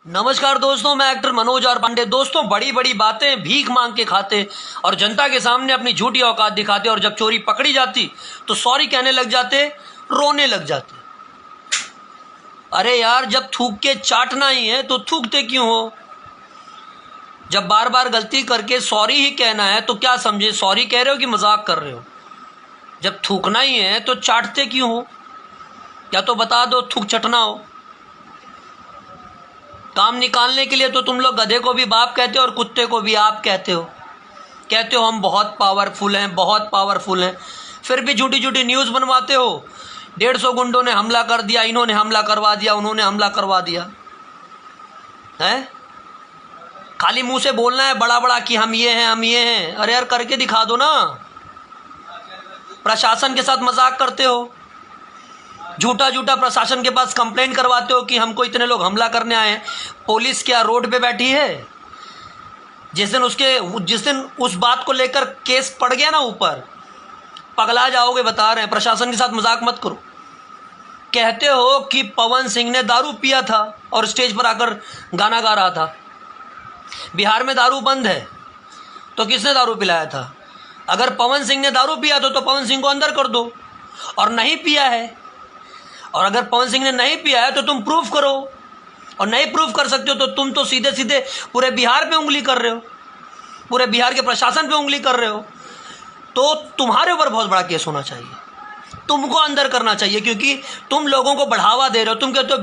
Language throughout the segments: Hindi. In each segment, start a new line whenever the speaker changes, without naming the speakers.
नमस्कार दोस्तों, मैं एक्टर मनोज आर पांडे। दोस्तों, बड़ी बड़ी बातें भीख मांग के खाते और जनता के सामने अपनी झूठी औकात दिखाते और जब चोरी पकड़ी जाती तो सॉरी कहने लग जाते, रोने लग जाते। अरे यार, जब थूक के चाटना ही है तो थूकते क्यों हो? जब बार बार गलती करके सॉरी ही कहना है तो क्या समझे, सॉरी कह रहे हो कि मजाक कर रहे हो? जब थूकना ही है तो चाटते क्यों हो? या तो बता दो थूक चटना हो। काम निकालने के लिए तो तुम लोग गधे को भी बाप कहते हो और कुत्ते को भी आप कहते हो हम बहुत पावरफुल हैं, बहुत पावरफुल हैं। फिर भी झूठी झूठी न्यूज़ बनवाते हो। 150 गुंडों ने हमला कर दिया, इन्होंने हमला करवा दिया, उन्होंने हमला करवा दिया है। खाली मुंह से बोलना है बड़ा बड़ा कि हम ये हैं, हम ये हैं। अरे यार, करके दिखा दो ना। प्रशासन के साथ मजाक करते हो, झूठा झूठा प्रशासन के पास कंप्लेंट करवाते हो कि हमको इतने लोग हमला करने आए हैं। पुलिस क्या रोड पे बैठी है? जिस दिन उस बात को लेकर केस पड़ गया ना ऊपर, पगला जाओगे। बता रहे हैं, प्रशासन के साथ मजाक मत करो। कहते हो कि पवन सिंह ने दारू पिया था और स्टेज पर आकर गाना गा रहा था। बिहार में दारू बंद है तो किसने दारू पिलाया था? अगर पवन सिंह ने दारू पिया तो पवन सिंह को अंदर कर दो। और नहीं पिया है, और अगर पवन सिंह ने नहीं पिया है तो तुम प्रूफ करो। और नहीं प्रूफ कर सकते हो तो तुम तो सीधे सीधे पूरे बिहार पे उंगली कर रहे हो, पूरे बिहार के प्रशासन पे उंगली कर रहे हो। तो तुम्हारे ऊपर बहुत बड़ा केस होना चाहिए, तुमको अंदर करना चाहिए, क्योंकि तुम लोगों को बढ़ावा दे रहे हो। तुम कहते हो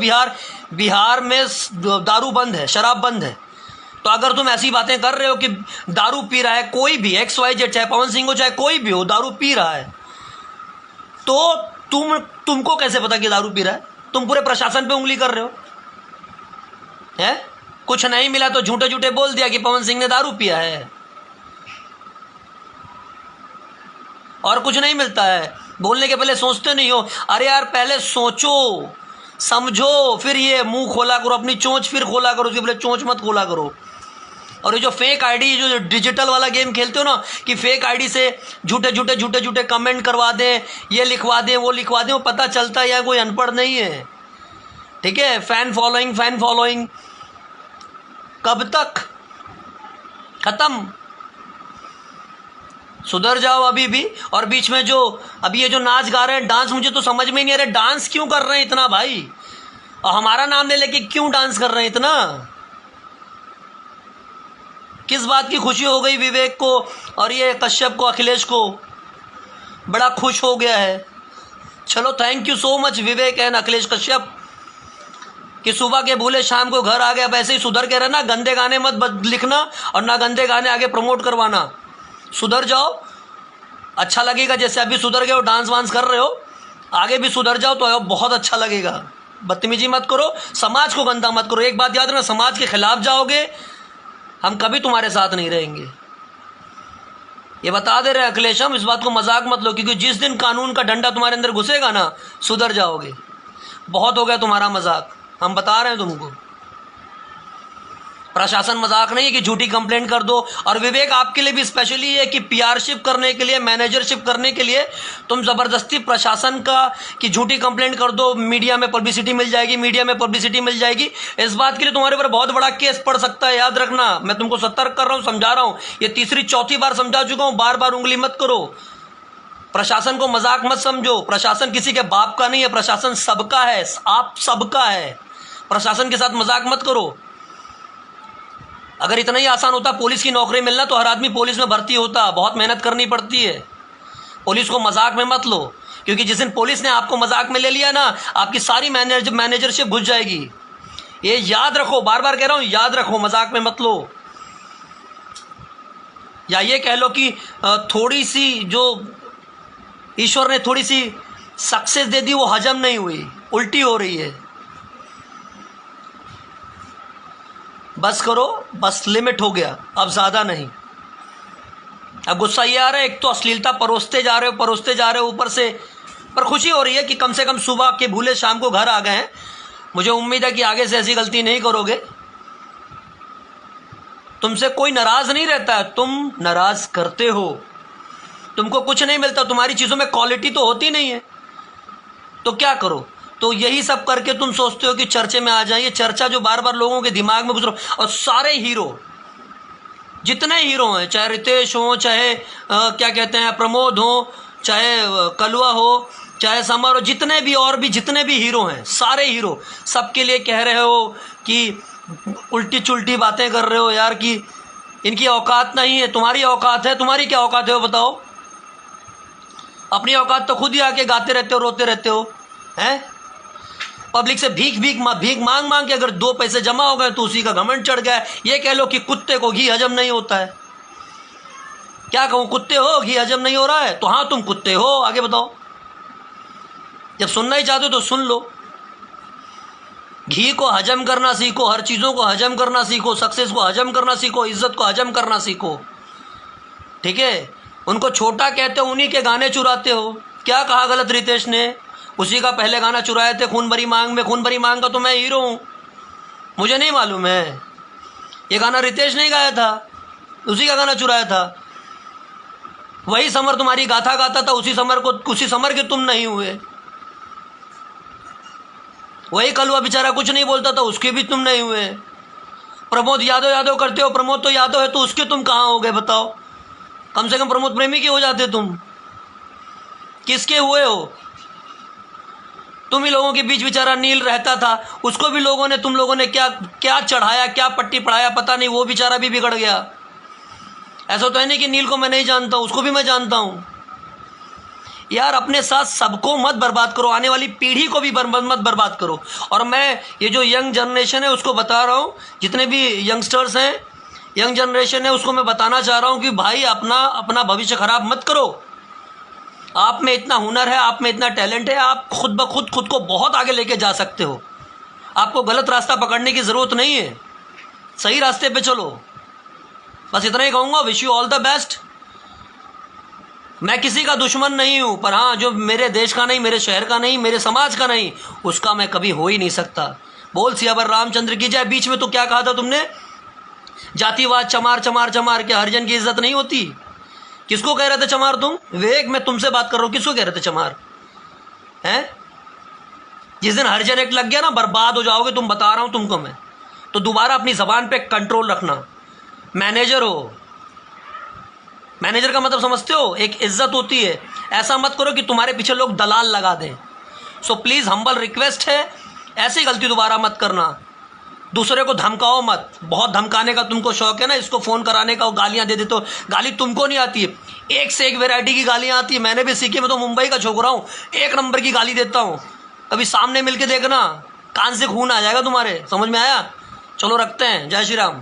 बिहार में दारू बंद है, शराब बंद है। तो अगर तुम ऐसी बातें कर रहे हो कि दारू पी रहा है कोई भी, XYZ, चाहे पवन सिंह हो चाहे कोई भी हो, दारू पी रहा है, तो तुमको कैसे पता कि दारू पी रहा है? तुम पूरे प्रशासन पे उंगली कर रहे हो हैं? कुछ नहीं मिला तो झूठे झूठे बोल दिया कि पवन सिंह ने दारू पिया है, और कुछ नहीं मिलता है। बोलने के पहले सोचते नहीं हो? अरे यार, पहले सोचो समझो, फिर ये मुंह खोला करो, अपनी चोंच फिर खोला करो, उसके पहले चोंच मत खोला करो। और ये जो फेक आईडी, जो डिजिटल वाला गेम खेलते हो ना, कि फेक आईडी से झूठे कमेंट करवा दें, ये लिखवा दें, वो लिखवा दें, वो पता चलता है यार कोई अनपढ़ नहीं है। ठीक है, फैन फॉलोइंग कब तक? खत्म। सुधर जाओ अभी भी। और बीच में जो अभी ये जो नाच गा रहे हैं, डांस, मुझे तो समझ में नहीं आ रहा डांस क्यों कर रहे हैं इतना भाई? और हमारा नाम ले लेके क्यों डांस कर रहे हैं इतना? किस बात की खुशी हो गई विवेक को और ये कश्यप को, अखिलेश को? बड़ा खुश हो गया है। चलो, thank you so much Vivek and Akhilesh Kashyap, कि सुबह के भूले शाम को घर आ गया। वैसे ही सुधर के रहना, गंदे गाने मत लिखना और ना गंदे गाने आगे प्रमोट करवाना। सुधर जाओ, अच्छा लगेगा। जैसे अभी सुधर गए हो, डांस वांस कर रहे हो, आगे भी सुधर जाओ तो बहुत अच्छा लगेगा। बदतमीजी मत करो, समाज को गंदा मत करो। एक बात याद रखना, समाज के खिलाफ जाओगे, हम कभी तुम्हारे साथ नहीं रहेंगे। ये बता दे रहे अखिलेश, हम इस बात को मजाक मत लो, क्योंकि जिस दिन कानून का डंडा तुम्हारे अंदर घुसेगा ना, सुधर जाओगे। बहुत हो गया तुम्हारा मजाक, हम बता रहे हैं तुमको। प्रशासन मजाक नहीं है कि झूठी कंप्लेंट कर दो। और विवेक, आपके लिए भी स्पेशली है कि पीआरशिप करने के लिए, मैनेजरशिप करने के लिए तुम जबरदस्ती प्रशासन का कि झूठी कंप्लेंट कर दो, मीडिया में पब्लिसिटी मिल जाएगी। इस बात के लिए तुम्हारे ऊपर बहुत बड़ा केस पड़ सकता है, याद रखना। मैं तुमको सतर्क कर रहा हूं, समझा रहा हूं। ये तीसरी चौथी बार समझा चुका हूं, बार बार उंगली मत करो। प्रशासन को मजाक मत समझो। प्रशासन किसी के बाप का नहीं है, प्रशासन सबका है, आप सबका है। प्रशासन के साथ मजाक मत करो। अगर इतना ही आसान होता पुलिस की नौकरी मिलना, तो हर आदमी पुलिस में भर्ती होता। बहुत मेहनत करनी पड़ती है। पुलिस को मजाक में मत लो, क्योंकि जिस दिन पुलिस ने आपको मजाक में ले लिया ना, आपकी सारी मैनेजरशिप घुस जाएगी। ये याद रखो, बार बार कह रहा हूं, याद रखो, मजाक में मत लो। या ये कह लो कि थोड़ी सी जो ईश्वर ने थोड़ी सी सक्सेस दे दी, वो हजम नहीं हुई, उल्टी हो रही है। बस करो, बस लिमिट हो गया, अब ज़्यादा नहीं। अब गुस्सा ये आ रहा है, एक तो अश्लीलता परोसते जा रहे हो ऊपर से, पर खुशी हो रही है कि कम से कम सुबह के भूले शाम को घर आ गए हैं। मुझे उम्मीद है कि आगे से ऐसी गलती नहीं करोगे। तुमसे कोई नाराज़ नहीं रहता है, तुम नाराज़ करते हो। तुमको कुछ नहीं मिलता, तुम्हारी चीज़ों में क्वालिटी तो होती नहीं है, तो क्या करो? तो यही सब करके तुम सोचते हो कि चर्चे में आ जाए। ये चर्चा जो बार बार लोगों के दिमाग में घुस रहा, और सारे हीरो, जितने हीरो हैं, चाहे रितेश हो, चाहे क्या कहते हैं प्रमोद हो, चाहे कलुआ हो, चाहे समर हो, जितने भी और भी जितने भी हीरो हैं, सारे हीरो सबके लिए कह रहे हो कि उल्टी चुल्टी बातें कर रहे हो यार, कि इनकी औकात नहीं है। तुम्हारी औकात है? तुम्हारी क्या औकात है वो बताओ? अपनी औकात तो खुद ही आके गाते रहते हो, रोते रहते हो, हैं? पब्लिक से भीख मांग मांग के अगर 2 पैसे जमा हो गए तो उसी का घमंड चढ़ गया। ये कह लो कि कुत्ते को घी हजम नहीं होता है। क्या कहूँ, कुत्ते हो, घी हजम नहीं हो रहा है? तो हाँ, तुम कुत्ते हो। आगे बताओ। जब सुनना ही चाहते हो तो सुन लो। घी को हजम करना सीखो, हर चीज़ों को हजम करना सीखो, सक्सेस को हजम करना सीखो, इज्जत को हजम करना सीखो, ठीक है? उनको छोटा कहते हो, उन्हीं के गाने चुराते हो। क्या कहा गलत रितेश ने? उसी का पहले गाना चुराए थे, खून भरी मांग में। खून भरी मांग का तो मैं हीरो हूँ, मुझे नहीं मालूम है? ये गाना रितेश ने गाया था, उसी का गाना चुराया था। वही समर तुम्हारी गाथा गाता था, उसी समर के तुम नहीं हुए। वही कलुआ बेचारा कुछ नहीं बोलता था, उसके भी तुम नहीं हुए। प्रमोद यादव करते हो, प्रमोद तो यादव है, तो उसके तुम कहाँ हो गए बताओ? कम से कम प्रमोद प्रेमी के हो जाते तुम। किसके हुए हो? तुम ही लोगों के बीच बेचारा नील रहता था, उसको भी लोगों ने, तुम लोगों ने क्या क्या चढ़ाया, क्या पट्टी पढ़ाया पता नहीं, वो बेचारा भी बिगड़ गया। ऐसा तो है नहीं कि नील को मैं नहीं जानता, उसको भी मैं जानता हूँ। यार अपने साथ सबको मत बर्बाद करो, आने वाली पीढ़ी को भी मत बर्बाद करो। और मैं ये जो यंग जनरेशन है उसको बता रहा हूँ, जितने भी यंगस्टर्स हैं, यंग जनरेशन है, उसको मैं बताना चाह रहा हूँ कि भाई अपना भविष्य खराब मत करो। आप में इतना हुनर है, आप में इतना टैलेंट है, आप खुद को बहुत आगे लेके जा सकते हो। आपको गलत रास्ता पकड़ने की ज़रूरत नहीं है, सही रास्ते पे चलो। बस इतना ही कहूँगा, wish you all the best. मैं किसी का दुश्मन नहीं हूँ, पर हाँ, जो मेरे देश का नहीं, मेरे शहर का नहीं, मेरे समाज का नहीं, उसका मैं कभी हो ही नहीं सकता। बोल सियावर रामचंद्र की जय। बीच में तो क्या कहा था तुमने? जातिवाद चमार चमार चमार, क्या हरिजन की इज्जत नहीं होती? किसको कह रहे थे चमार तुम? विवेक, मैं तुमसे बात कर रहा हूँ, किसको कह रहे थे चमार? हैं? जिस दिन हरिजन एक्ट लग गया ना, बर्बाद हो जाओगे तुम, बता रहा हूँ तुमको मैं। तो दोबारा अपनी जबान पे कंट्रोल रखना। मैनेजर हो, मैनेजर का मतलब समझते हो? एक इज्जत होती है। ऐसा मत करो कि तुम्हारे पीछे लोग दलाल लगा दें। सो प्लीज़, हम्बल रिक्वेस्ट है, ऐसी गलती दोबारा मत करना। दूसरे को धमकाओ मत। बहुत धमकाने का तुमको शौक है ना, इसको फ़ोन कराने का, गालियाँ दे देते हो। गाली तुमको नहीं आती है, एक से एक वैरायटी की गालियाँ आती है। मैंने भी सीखी, मैं तो मुंबई का छोकरा हूँ, 1 नंबर की गाली देता हूँ। कभी सामने मिल के देखना, कान से खून आ जाएगा तुम्हारे। समझ में आया? चलो रखते हैं। जय श्री राम।